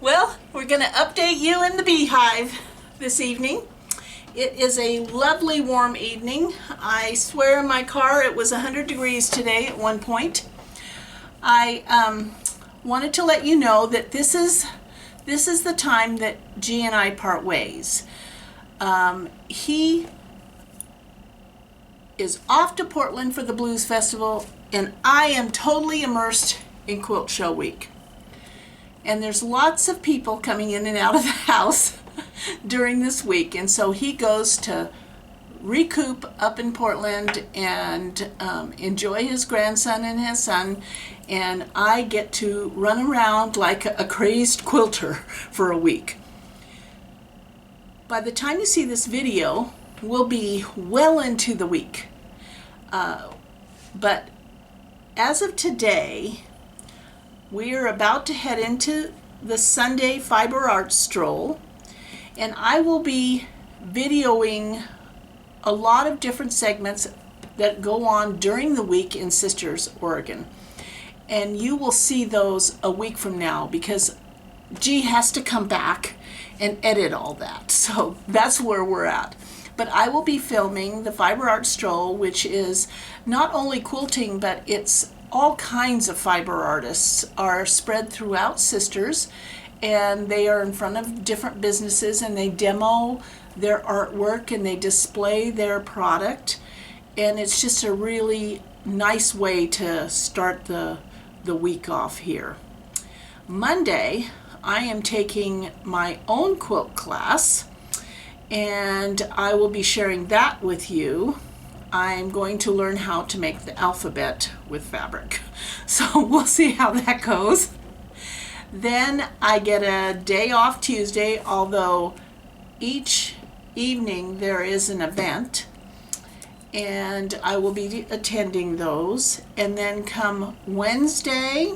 Well, we're going to update you in the Beehive this evening. It is a lovely warm evening. I swear in my car it was 100 degrees today at one point. I wanted to let you know that this is the time that G and I part ways. He is off to Portland for the Blues Festival, and I am totally immersed in Quilt Show Week. And there's lots of people coming in and out of the house during this week, and so he goes to recoup up in Portland and enjoy his grandson and his son, and I get to run around like a crazed quilter for a week. By the time you see this video, we'll be well into the week. But as of today, we are about to head into the Sunday Fiber Arts Stroll, and I will be videoing a lot of different segments that go on during the week in Sisters, Oregon. And you will see those a week from now because G has to come back and edit all that. So that's where we're at. But I will be filming the Fiber Arts Stroll, which is not only quilting, but it's all kinds of fiber artists are spread throughout Sisters, and they are in front of different businesses and they demo their artwork and they display their product, and it's just a really nice way to start the week off here. Monday, I am taking my own quilt class, and I will be sharing that with you. I'm going to learn how to make the alphabet with fabric. So we'll see how that goes. Then I get a day off Tuesday, although each evening there is an event, and I will be attending those. And then come Wednesday,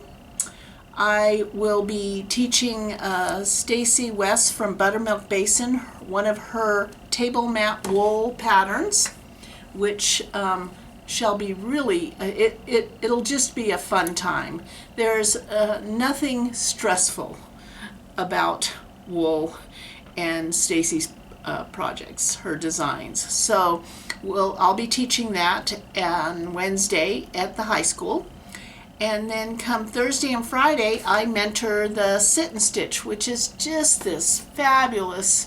I will be teaching Stacy West from Buttermilk Basin one of her table mat wool patterns, which shall be really, it'll just be a fun time. There's nothing stressful about wool and Stacy's projects, her designs. So I'll be teaching that on Wednesday at the high school. And then come Thursday and Friday, I mentor the Sit and Stitch, which is just this fabulous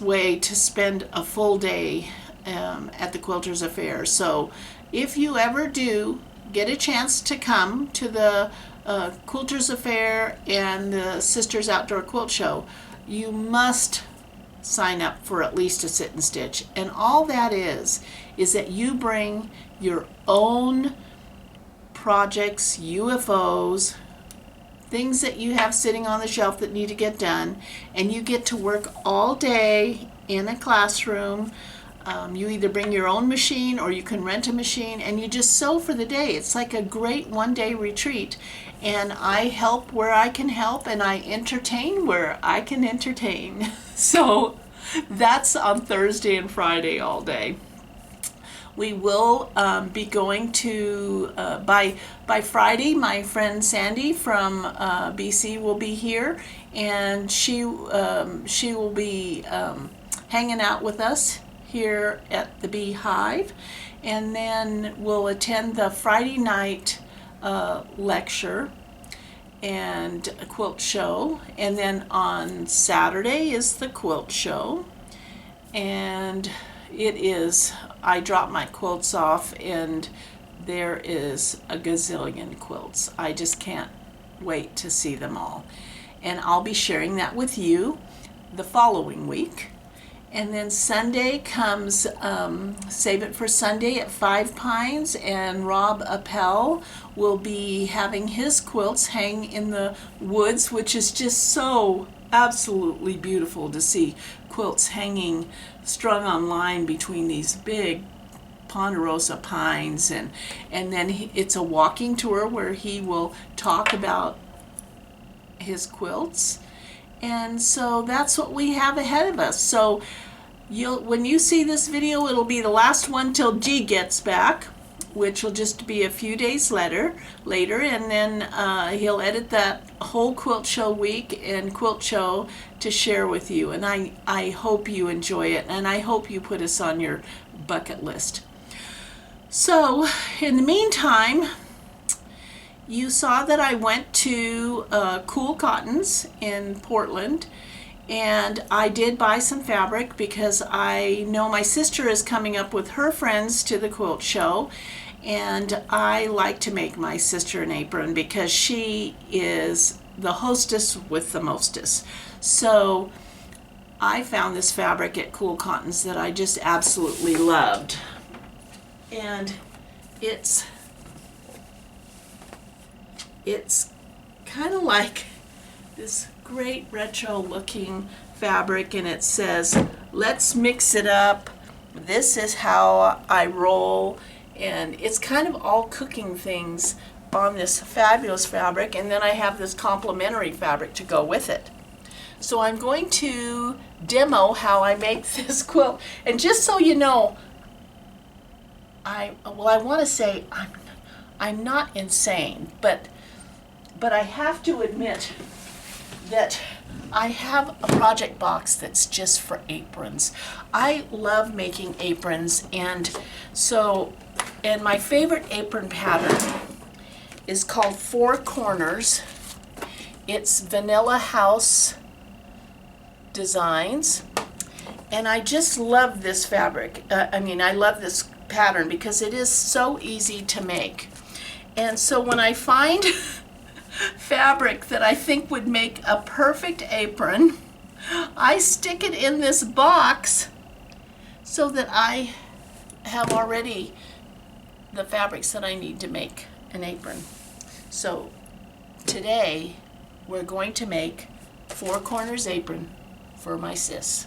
way to spend a full day at the Quilters Affair. So if you ever do get a chance to come to the Quilters Affair and the Sisters Outdoor Quilt Show, you must sign up for at least a Sit and Stitch. And all that is that you bring your own projects, UFOs, things that you have sitting on the shelf that need to get done, and you get to work all day in a classroom. You either bring your own machine or you can rent a machine, and you just sew for the day. It's like a great one-day retreat, and I help where I can help, and I entertain where I can entertain. So that's on Thursday and Friday all day. We will be going to, by Friday, my friend Sandy from BC will be here, and she will be hanging out with us here at the Beehive, and then we'll attend the Friday night lecture and a quilt show, and then on Saturday is the quilt show, and I drop my quilts off and there is a gazillion quilts. I just can't wait to see them all, and I'll be sharing that with you the following week. And then Sunday comes, Save It for Sunday at Five Pines, and Rob Appel will be having his quilts hang in the woods, which is just so absolutely beautiful to see quilts hanging strung on line between these big ponderosa pines, and then it's a walking tour where he will talk about his quilts. And so that's what we have ahead of us. So when you see this video, it'll be the last one till G gets back. which will just be a few days later, and then he'll edit that whole quilt show week and quilt show to share with you. And I hope you enjoy it, and I hope you put us on your bucket list. So in the meantime, you saw that I went to Cool Cottons in Portland, and I did buy some fabric because I know my sister is coming up with her friends to the quilt show, and I like to make my sister an apron because she is the hostess with the mostest. So I found this fabric at Cool Cottons that I just absolutely loved, and it's kind of like this great retro looking fabric, and it says, "Let's mix it up. This is how I roll." And it's kind of all cooking things on this fabulous fabric, and then I have this complementary fabric to go with it. So I'm going to demo how I make this quilt. And just so you know, I want to say I'm not insane, but I have to admit that I have a project box that's just for aprons. I love making aprons, and my favorite apron pattern is called Four Corners. It's Vanilla House Designs, and I just love this fabric. I love this pattern because it is so easy to make. And so when I find fabric that I think would make a perfect apron, I stick it in this box so that I have already the fabrics that I need to make an apron. So today we're going to make Four Corners apron for my sis.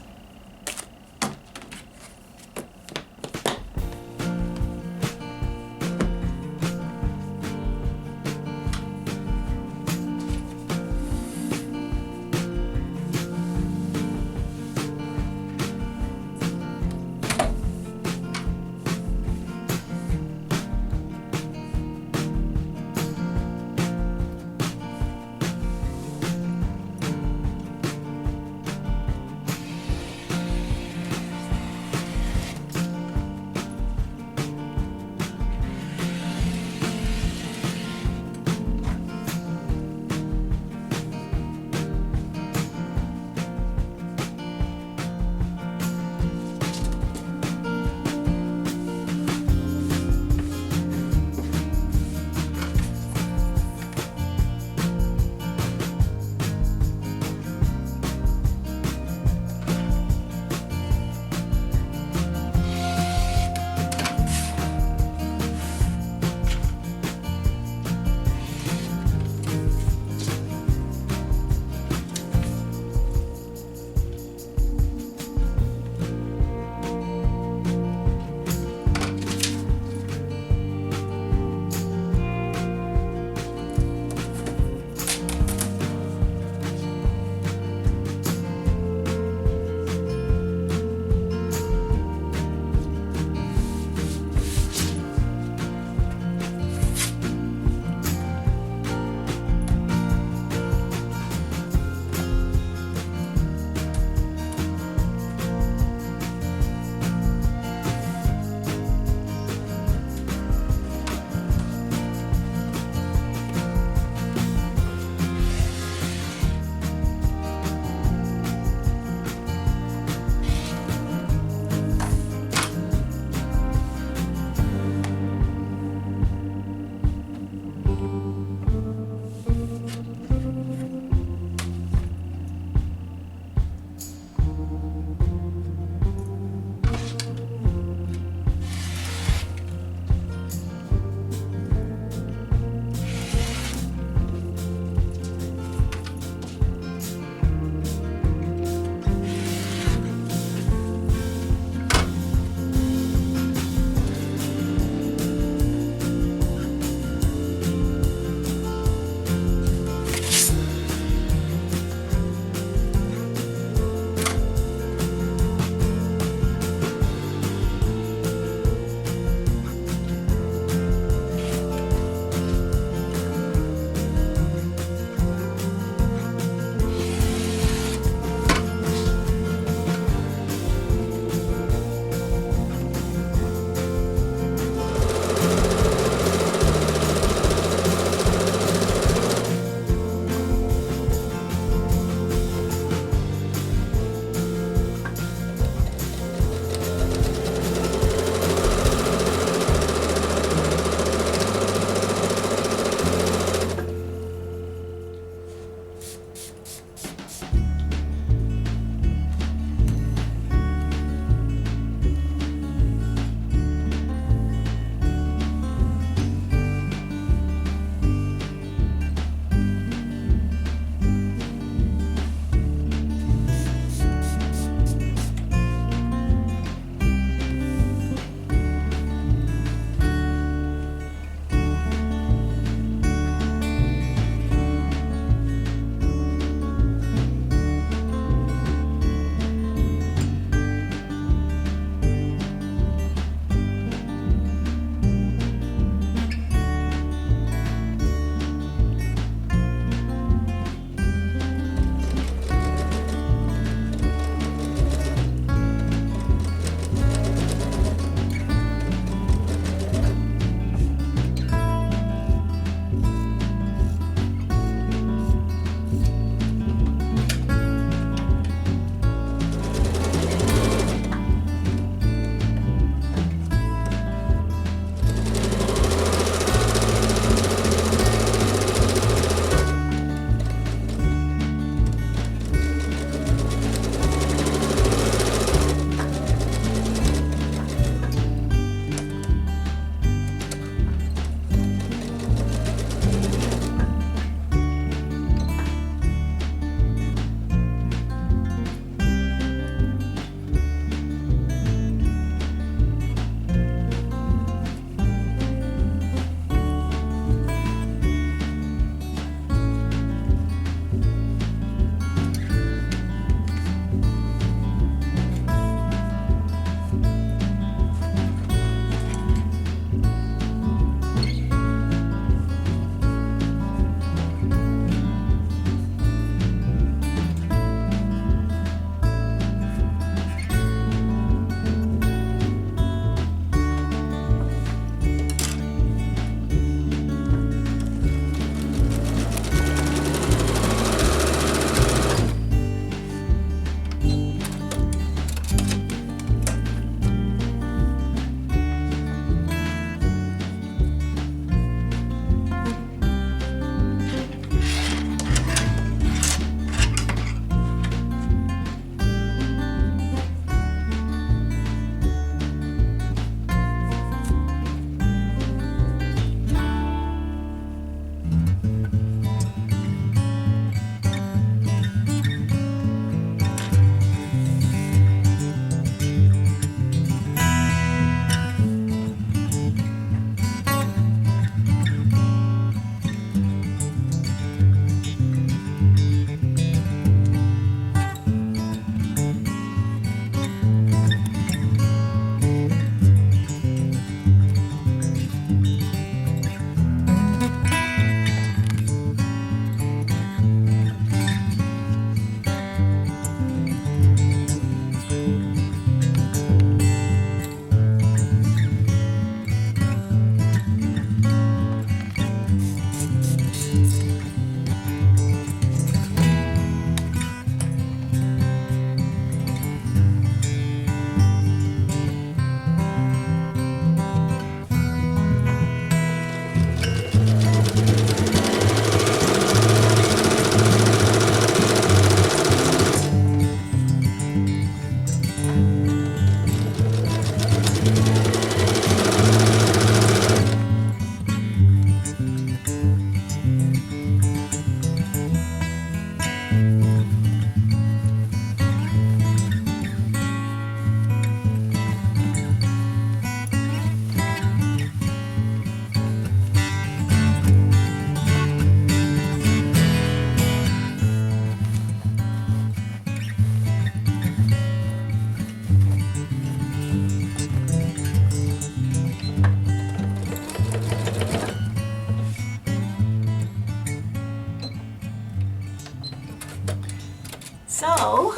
So,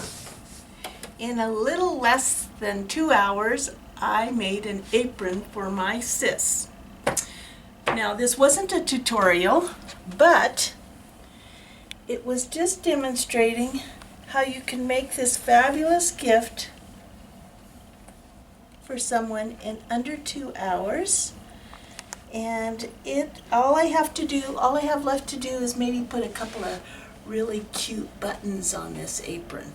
in a little less than 2 hours, I made an apron for my sis. Now, this wasn't a tutorial, but it was just demonstrating how you can make this fabulous gift for someone in under 2 hours. And all I have left to do is maybe put a couple of really cute buttons on this apron.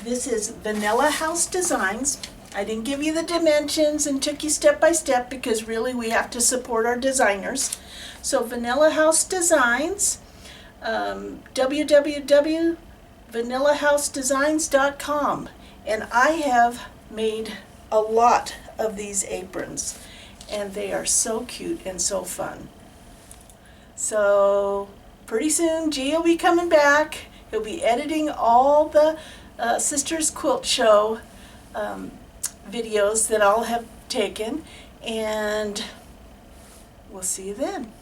This is Vanilla House Designs. I didn't give you the dimensions and took you step by step because really we have to support our designers. So Vanilla House Designs, www.vanillahousedesigns.com, and I have made a lot of these aprons and they are so cute and so fun. So pretty soon G will be coming back. He'll be editing all the Sisters Quilt Show videos that I'll have taken, and we'll see you then.